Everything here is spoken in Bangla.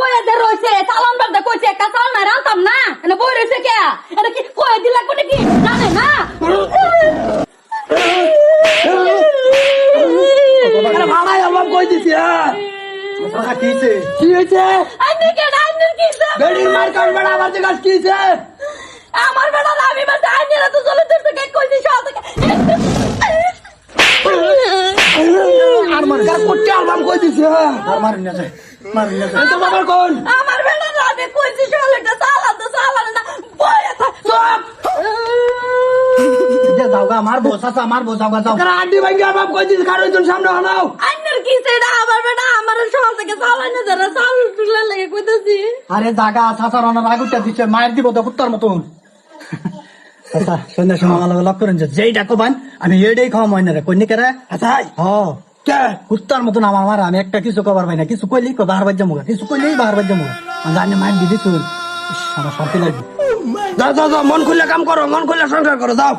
বইয়ে দে রয়েছে চালান বাদ কইছে একটা চাল না রান্তাম না এনে বই রয়েছে কে এটা কি কই দিলা কোনে কি জানে না আরে ভাড়াই আলবাম কই দিছি হ্যাঁ কি হয়েছে আইনে কে আইনে কি বেড়ির মার কান বেড়া আমার জিজ্ঞাস কি হয়েছে আমার বেটা আমি বলতে আইনে তো চলে তোর থেকে কইছি সব আর মার কার কোটি আলবাম কই দিছি আর মারিন না যায় তো বাবার কোন আমার বেটা আমি কইছি সলেটা চালা না বইয়ে থাক চুপ যে দাওগা মারবো চাচা মারবো যাওগা যাও কারা আন্টি ভাঙ্গি আলবাম কই দিছি কারো একজন সামনে হানাও আইনের কি সেটা আমার বেটা আমার সকাল থেকে চালাইনে যারা চাল তুলে লেগে কইতাছি আরে জাগা চাচা রান্নার আগুটা দিচ্ছে মায়ের দিব তো কুত্তার মতন আচ্ছা সন্ধ্যার সময় আমার লগ করেন যে যেই ডাকো বান আমি এটাই খাওয়া মনে রে কইনি কেরে আচ্ছা হ কে কুত্তার মতন আমার মারা আমি একটা কিছু কবার পাই না কিছু কইলেই কো বাহার বাজ্য মুখা কিছু কইলেই বাহার বাজ্য মুখা জানি মাইন দিদি শুন আমার শান্তি লাগবে যাও যাও যাও মন খুলে কাম করো মন খুলে সংসার করো যাও